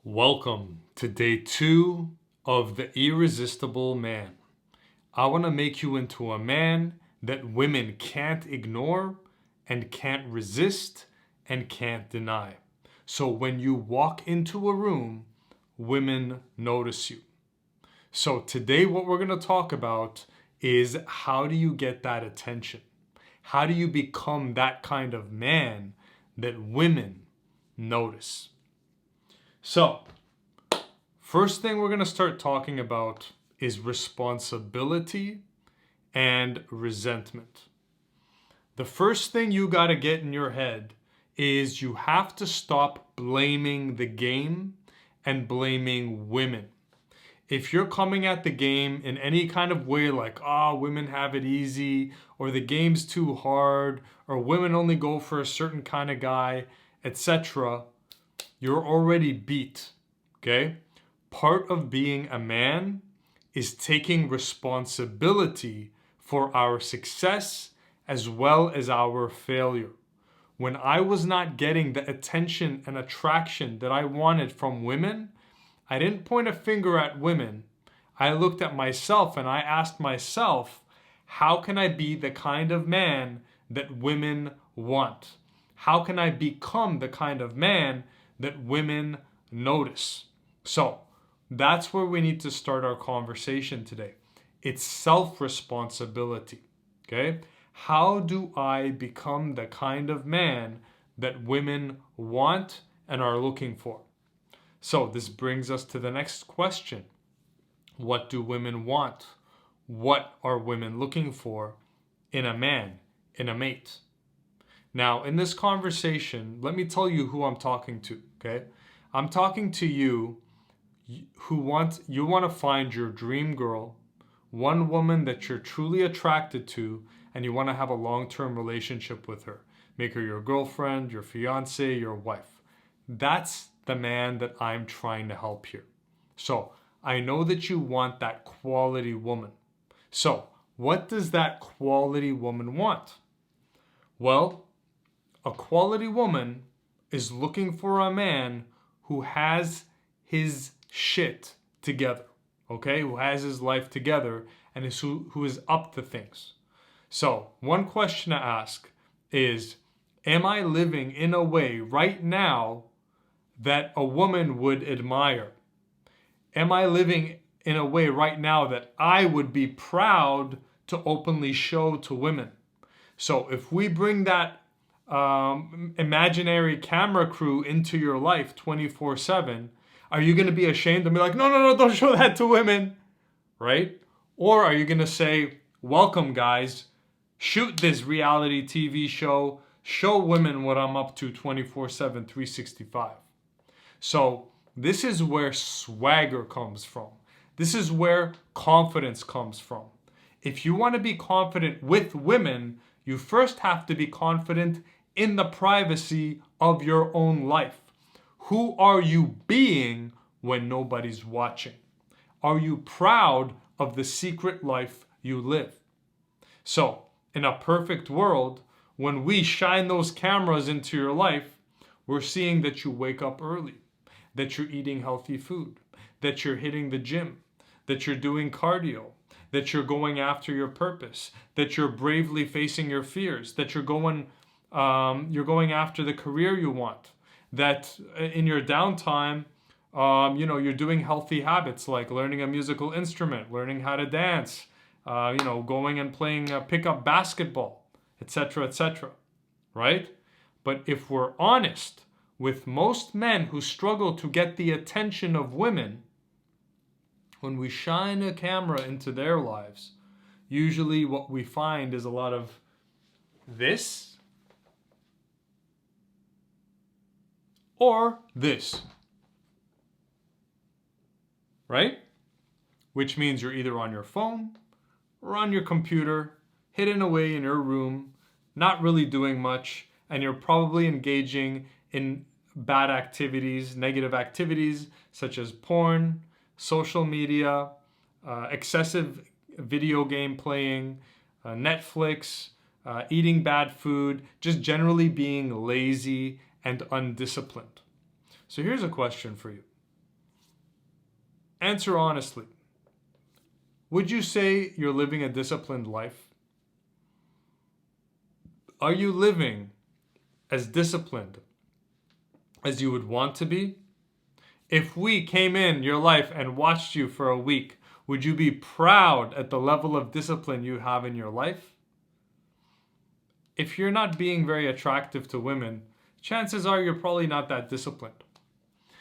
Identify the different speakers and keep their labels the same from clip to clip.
Speaker 1: Welcome to day 2 of the Irresistible Man. I want to make you into a man that women can't ignore and can't resist and can't deny. So when you walk into a room, women notice you. So today what we're going to talk about is how do you get that attention? How do you become that kind of man that women notice? So, first thing we're going to start talking about is responsibility and resentment. The first thing you got to get in your head is you have to stop blaming the game and blaming women. If you're coming at the game in any kind of way like, women have it easy, or the game's too hard, or women only go for a certain kind of guy, etc., you're already beat, okay? Part of being a man is taking responsibility for our success as well as our failure. When I was not getting the attention and attraction that I wanted from women, I didn't point a finger at women. I looked at myself and I asked myself, how can I be the kind of man that women want? How can I become the kind of man that women notice? So that's where we need to start our conversation today. It's self-responsibility, okay? How do I become the kind of man that women want and are looking for? So this brings us to the next question. What do women want? What are women looking for in a man, in a mate? Now, in this conversation, let me tell you who I'm talking to, okay? I'm talking to you who want to find your dream girl, one woman that you're truly attracted to, and you want to have a long-term relationship with her. Make her your girlfriend, your fiance, your wife. That's the man that I'm trying to help here. So, I know that you want that quality woman. So, what does that quality woman want? Well, a quality woman is looking for a man who has his shit together, okay? Who has his life together and who is up to things. So, one question to ask is, am I living in a way right now that a woman would admire? Am I living in a way right now that I would be proud to openly show to women? So, if we bring that imaginary camera crew into your life 24/7, are you going to be ashamed and be like, no, don't show that to women, right? Or are you going to say, welcome guys, shoot this reality TV show, show women what I'm up to 24/7, 365. So this is where swagger comes from. This is where confidence comes from. If you want to be confident with women, you first have to be confident in the privacy of your own life. Who are you being when nobody's watching? Are you proud of the secret life you live? So, in a perfect world, when we shine those cameras into your life, we're seeing that you wake up early, that you're eating healthy food, that you're hitting the gym, that you're doing cardio, that you're going after your purpose, that you're bravely facing your fears, that you're going after the career you want, that in your downtime, you're doing healthy habits like learning a musical instrument, learning how to dance, going and playing pickup basketball, etc., etc., right? But if we're honest with most men who struggle to get the attention of women, when we shine a camera into their lives, usually what we find is a lot of this or this, right? Which means you're either on your phone or on your computer, hidden away in your room, not really doing much, and you're probably engaging in bad activities, negative activities, such as porn, social media, excessive video game playing, Netflix, eating bad food, just generally being lazy and undisciplined. So here's a question for you. answer honestly. Would you say you're living a disciplined life? Are you living as disciplined as you would want to be? If we came in your life and watched you for a week, would you be proud at the level of discipline you have in your life? If you're not being very attractive to women, chances are you're probably not that disciplined.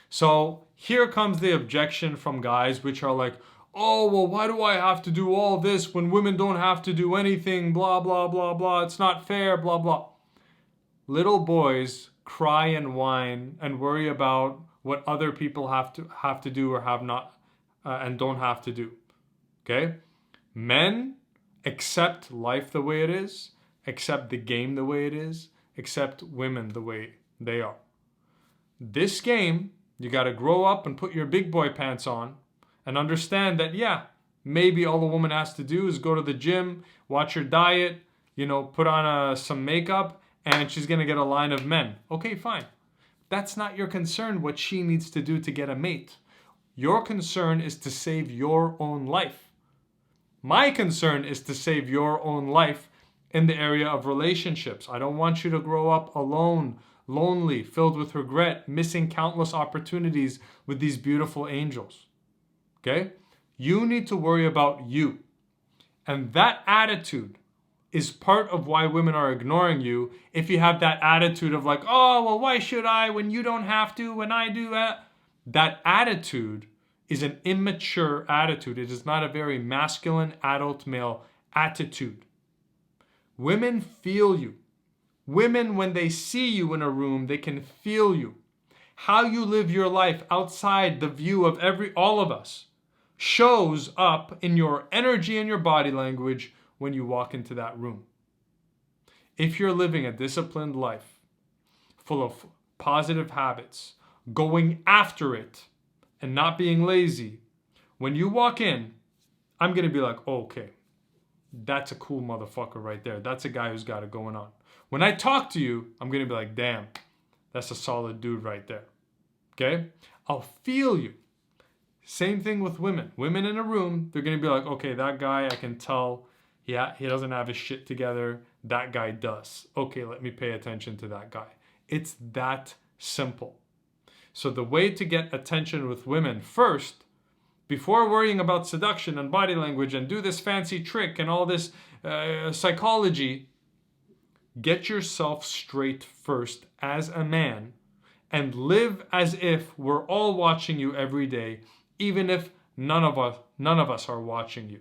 Speaker 1: So here comes the objection from guys which are like, oh, well, why do I have to do all this when women don't have to do anything, blah, blah, blah, blah, it's not fair, blah, blah. Little boys cry and whine and worry about what other people have to do or have not and don't have to do. Okay? Men accept life the way it is, accept the game the way it is, accept women the way they are. This game, you got to grow up and put your big boy pants on and understand that, yeah, maybe all a woman has to do is go to the gym, watch her diet, put on some makeup, and she's going to get a line of men. Okay, fine. That's not your concern, what she needs to do to get a mate. Your concern is to save your own life. My concern is to save your own life in the area of relationships. I don't want you to grow up alone, lonely, filled with regret, missing countless opportunities with these beautiful angels. Okay? You need to worry about you. And that attitude is part of why women are ignoring you. If you have that attitude of like, oh, well, why should I when you don't have to, when I do that? That attitude is an immature attitude. It is not a very masculine adult male attitude. Women feel you. Women, when they see you in a room, they can feel you. How you live your life outside the view of all of us shows up in your energy and your body language when you walk into that room. If you're living a disciplined life, full of positive habits, going after it, and not being lazy, when you walk in, I'm going to be like, oh, okay, that's a cool motherfucker right there. That's a guy who's got it going on. When I talk to you, I'm going to be like, damn, that's a solid dude right there. Okay? I'll feel you. Same thing with women. Women in a room, they're going to be like, okay, that guy, I can tell, yeah, he doesn't have his shit together. That guy does. Okay, let me pay attention to that guy. It's that simple. So the way to get attention with women, first, before worrying about seduction and body language and do this fancy trick and all this psychology, get yourself straight first as a man and live as if we're all watching you every day, even if none of us are watching you.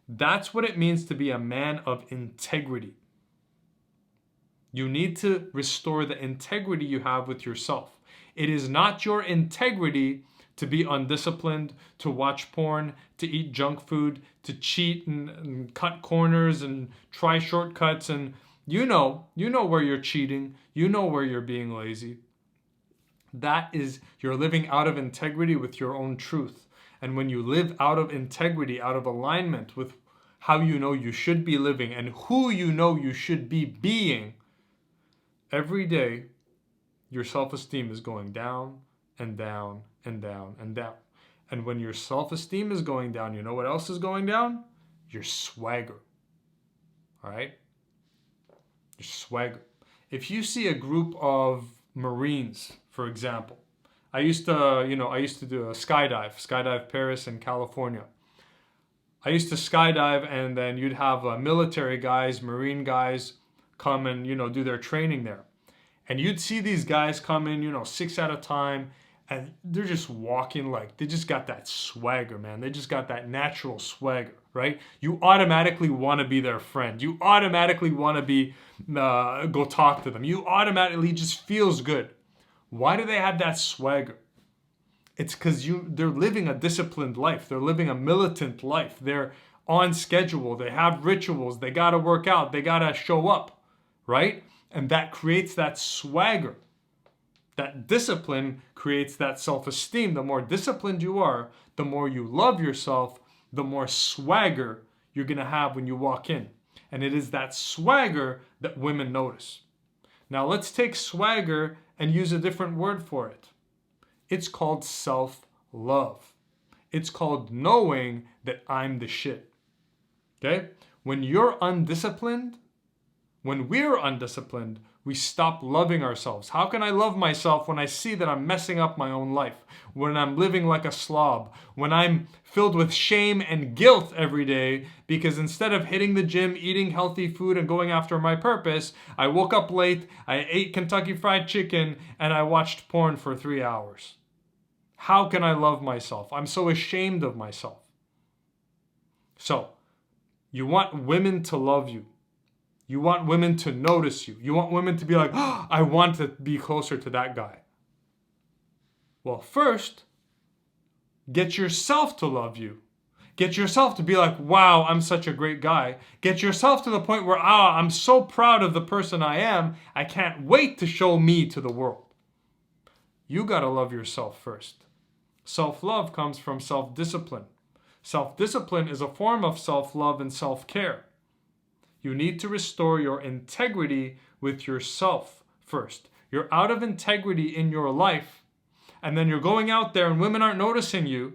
Speaker 1: That's what it means to be a man of integrity. You need to restore the integrity you have with yourself. It is not your integrity to be undisciplined, to watch porn, to eat junk food, to cheat and cut corners and try shortcuts. And you know where you're cheating. You know where you're being lazy. That is, you're living out of integrity with your own truth. And when you live out of integrity, out of alignment with how you know you should be living and who you know you should be being, every day, your self-esteem is going down and down and down and down. And when your self-esteem is going down, you know what else is going down? Your swagger. All right? Your swagger. If you see a group of Marines, for example, I used to do a skydive Paris in California. I used to skydive, and then you'd have military guys, Marine guys come and, do their training there. And you'd see these guys come in, 6 at a time, and they're just walking like, they just got that swagger, man. They just got that natural swagger, right? You automatically want to be their friend. You automatically want to go talk to them. You automatically just feels good. Why do they have that swagger? It's because they're living a disciplined life. They're living a militant life. They're on schedule. They have rituals. They got to work out. They got to show up, right? And that creates that swagger. That discipline creates that self-esteem. The more disciplined you are, the more you love yourself, the more swagger you're going to have when you walk in. And it is that swagger that women notice. Now let's take swagger and use a different word for it. It's called self-love. It's called knowing that I'm the shit. Okay? When you're undisciplined, when we're undisciplined, we stop loving ourselves. How can I love myself when I see that I'm messing up my own life? When I'm living like a slob? When I'm filled with shame and guilt every day because instead of hitting the gym, eating healthy food, and going after my purpose, I woke up late, I ate Kentucky Fried Chicken, and I watched porn for 3 hours. How can I love myself? I'm so ashamed of myself. So, you want women to love you. You want women to notice you. You want women to be like, oh, I want to be closer to that guy. Well, first, get yourself to love you. Get yourself to be like, wow, I'm such a great guy. Get yourself to the point where, I'm so proud of the person I am. I can't wait to show me to the world. You got to love yourself first. Self-love comes from self-discipline. Self-discipline is a form of self-love and self-care. You need to restore your integrity with yourself first. You're out of integrity in your life, and then you're going out there and women aren't noticing you,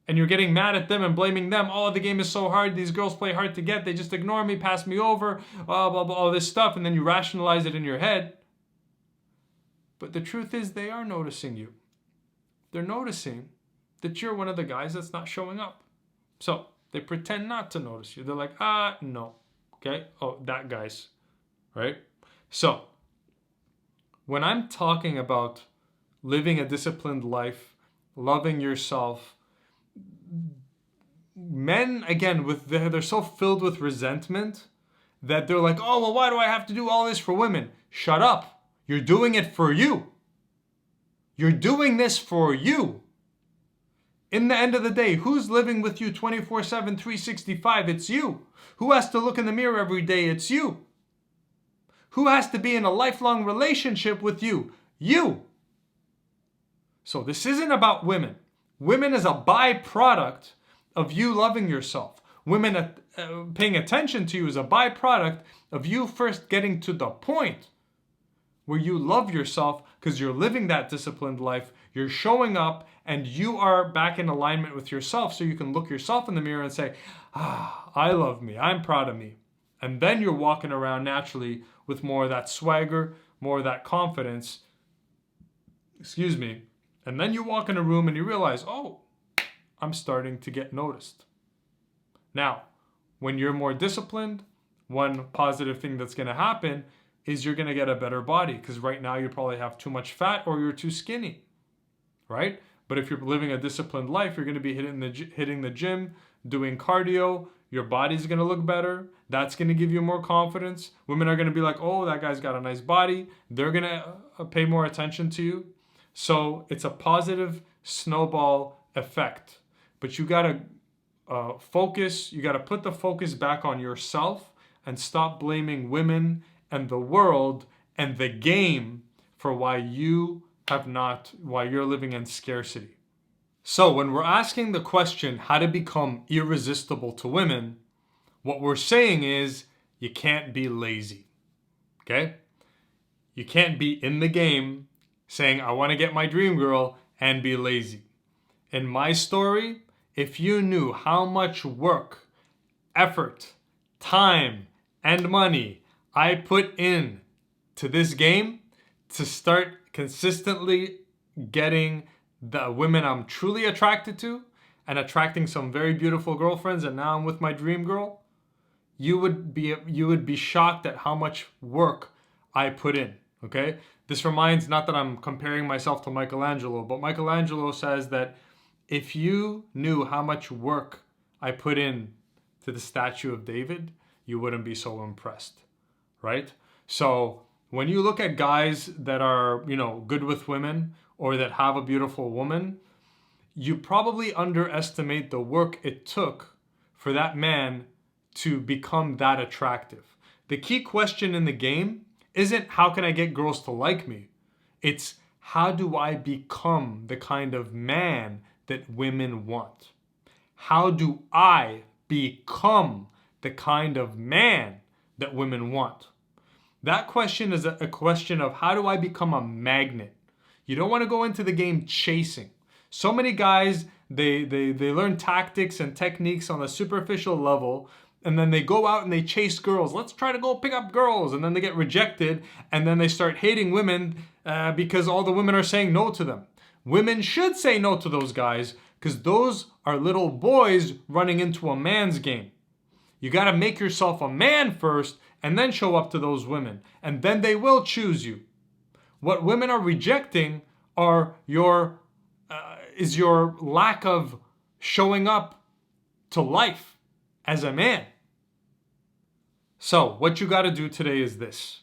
Speaker 1: and you're getting mad at them and blaming them. Oh, the game is so hard. These girls play hard to get. They just ignore me, pass me over, blah, blah, blah, all this stuff, and then you rationalize it in your head. But the truth is they are noticing you. They're noticing that you're one of the guys that's not showing up. So they pretend not to notice you. They're like, no. Okay? Oh, that guy's. Right? So, when I'm talking about living a disciplined life, loving yourself, men, again, they're so filled with resentment that they're like, oh, well, why do I have to do all this for women? Shut up. You're doing it for you. You're doing this for you. In the end of the day, who's living with you 24/7, 365? It's you. Who has to look in the mirror every day? It's you. Who has to be in a lifelong relationship with you? You. So this isn't about women. Women is a byproduct of you loving yourself. Women paying attention to you is a byproduct of you first getting to the point where you love yourself because you're living that disciplined life, you're showing up, and you are back in alignment with yourself so you can look yourself in the mirror and say, I love me, I'm proud of me. And then you're walking around naturally with more of that swagger, more of that confidence. And then you walk in a room and you realize, oh, I'm starting to get noticed. Now, when you're more disciplined, one positive thing that's going to happen is you're going to get a better body because right now you probably have too much fat or you're too skinny, right? But if you're living a disciplined life, you're going to be hitting the gym, doing cardio. Your body's going to look better. That's going to give you more confidence. Women are going to be like, oh, that guy's got a nice body. They're going to pay more attention to you. So it's a positive snowball effect. But you got to focus. You got to put the focus back on yourself and stop blaming women and the world and the game for why you're living in scarcity. So when we're asking the question, how to become irresistible to women, what we're saying is you can't be lazy, okay? You can't be in the game saying, I want to get my dream girl and be lazy. In my story, if you knew how much work, effort, time, and money I put in to this game to start consistently getting the women I'm truly attracted to and attracting some very beautiful girlfriends, and now I'm with my dream girl, you would be shocked at how much work I put in, okay? This reminds, not that I'm comparing myself to Michelangelo, but Michelangelo says that if you knew how much work I put in to the statue of David, you wouldn't be so impressed, right? So when you look at guys that are, good with women or that have a beautiful woman, you probably underestimate the work it took for that man to become that attractive. The key question in the game isn't how can I get girls to like me? It's how do I become the kind of man that women want? How do I become the kind of man that women want? That question is a question of how do I become a magnet? You don't want to go into the game chasing. So many guys they learn tactics and techniques on a superficial level, and then they go out and they chase girls. Let's try to go pick up girls. And then they get rejected, and then they start hating women because all the women are saying no to them. Women should say no to those guys because those are little boys running into a man's game. You got to make yourself a man first and then show up to those women, and then they will choose you. What women are rejecting are your lack of showing up to life as a man. So what you got to do today is this.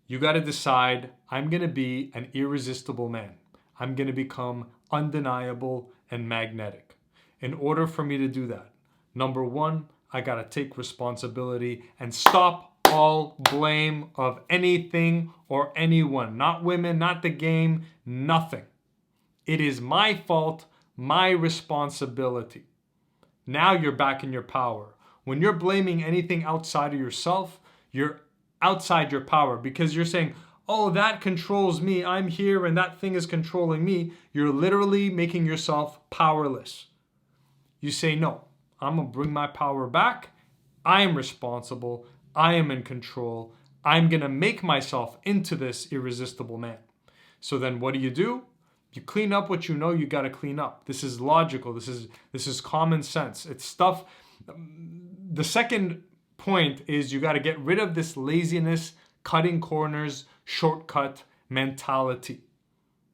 Speaker 1: You got to decide, I'm going to be an irresistible man. I'm going to become undeniable and magnetic. In order for me to do that, number one, I got to take responsibility and stop all blame of anything or anyone. Not women, not the game, nothing. It is my fault, my responsibility. Now you're back in your power. When you're blaming anything outside of yourself, you're outside your power because you're saying, oh, that controls me. I'm here and that thing is controlling me. You're literally making yourself powerless. You say, no, I'm going to bring my power back. I am responsible. I am in control. I'm going to make myself into this irresistible man. So then what do? You clean up what you know you got to clean up. This is logical. This is common sense. It's stuff. The second point is you got to get rid of this laziness, cutting corners, shortcut mentality.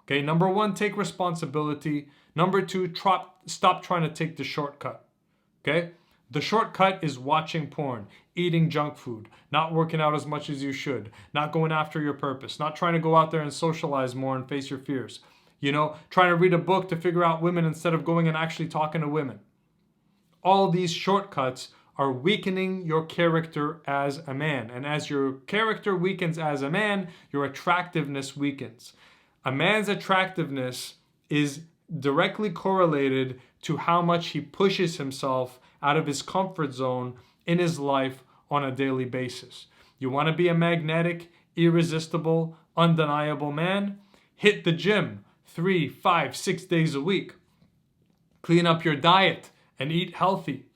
Speaker 1: Okay, number one, take responsibility. Number two, stop trying to take the shortcut. Okay, the shortcut is watching porn, eating junk food, not working out as much as you should, not going after your purpose, not trying to go out there and socialize more and face your fears. Trying to read a book to figure out women instead of going and actually talking to women. All these shortcuts are weakening your character as a man. And as your character weakens as a man, your attractiveness weakens. A man's attractiveness is directly correlated to how much he pushes himself out of his comfort zone in his life on a daily basis. You want to be a magnetic, irresistible, undeniable man? Hit the gym 3, 5, 6 days a week. Clean up your diet and eat healthy.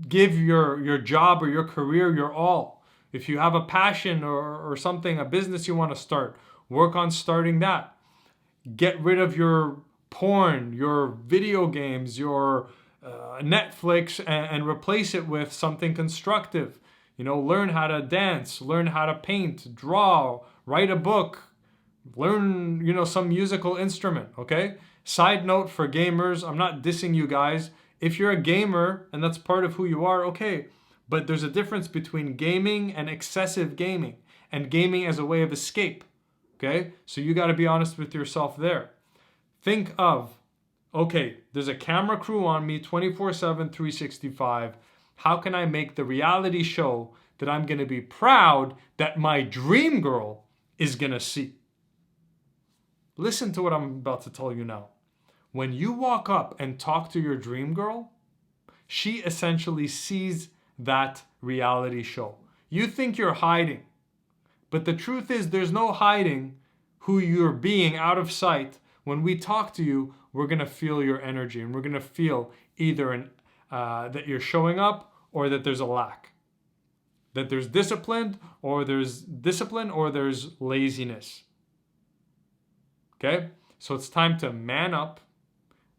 Speaker 1: Give your job or your career your all. If you have a passion or something, a business you want to start, work on starting that. Get rid of your porn, your video games, your Netflix, and replace it with something constructive. Learn how to dance, learn how to paint, draw, write a book, learn, some musical instrument, okay? Side note for gamers, I'm not dissing you guys. If you're a gamer and that's part of who you are, okay. But there's a difference between gaming and excessive gaming and gaming as a way of escape, okay? So you got to be honest with yourself there. Think of, okay, there's a camera crew on me 24/7, 365. How can I make the reality show that I'm going to be proud that my dream girl is going to see? Listen to what I'm about to tell you now. When you walk up and talk to your dream girl, she essentially sees that reality show. You think you're hiding, but the truth is there's no hiding who you're being out of sight. When we talk to you, we're going to feel your energy, and we're going to feel either that you're showing up or that there's a lack. That there's discipline or there's laziness. Okay? So it's time to man up,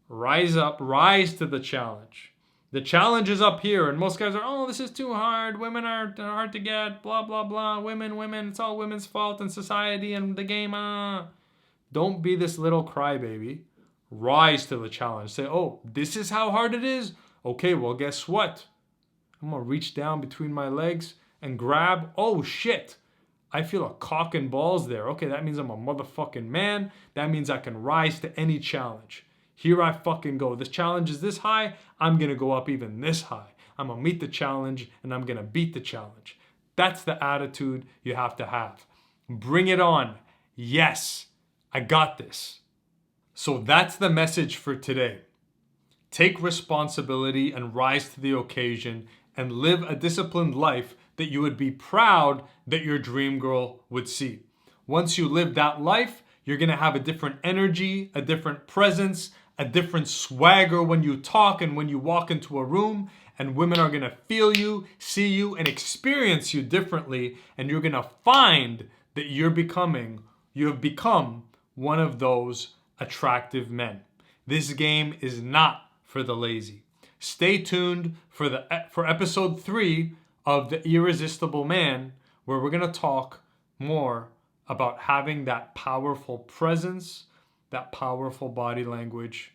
Speaker 1: rise to the challenge. The challenge is up here, and most guys are, oh, this is too hard. Women are hard to get, blah, blah, blah. Women, it's all women's fault and society and the game. Don't be this little crybaby. Rise to the challenge. Say, oh, this is how hard it is? Okay, well, guess what? I'm going to reach down between my legs and grab, oh, shit. I feel a cock and balls there. Okay, that means I'm a motherfucking man. That means I can rise to any challenge. Here I fucking go. This challenge is this high. I'm going to go up even this high. I'm going to meet the challenge and I'm going to beat the challenge. That's the attitude you have to have. Bring it on. Yes, I got this. So that's the message for today. Take responsibility and rise to the occasion and live a disciplined life that you would be proud that your dream girl would see. Once you live that life, you're going to have a different energy, a different presence, a different swagger when you talk and when you walk into a room, and women are going to feel you, see you, and experience you differently, and you're going to find that you have become one of those attractive men. This game is not for the lazy. Stay tuned for episode 3 of The Irresistible Man, where we're going to talk more about having that powerful presence, that powerful body language,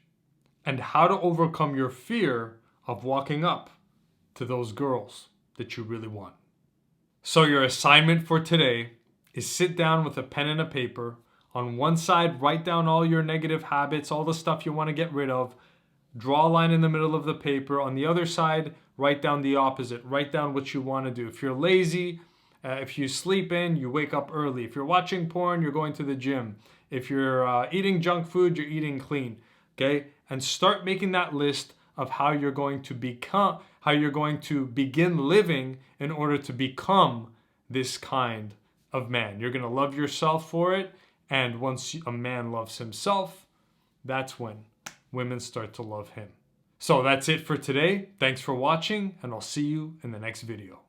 Speaker 1: and how to overcome your fear of walking up to those girls that you really want. So your assignment for today is sit down with a pen and a paper. On one side, write down all your negative habits, all the stuff you want to get rid of. Draw a line in the middle of the paper. On the other side, write down the opposite. Write down what you want to do. If you're lazy, if you sleep in, you wake up early. If you're watching porn, you're going to the gym. If you're eating junk food, you're eating clean. Okay? And start making that list of how you're going to begin living in order to become this kind of man. You're going to love yourself for it. And once a man loves himself, that's when women start to love him. So that's it for today. Thanks for watching, and I'll see you in the next video.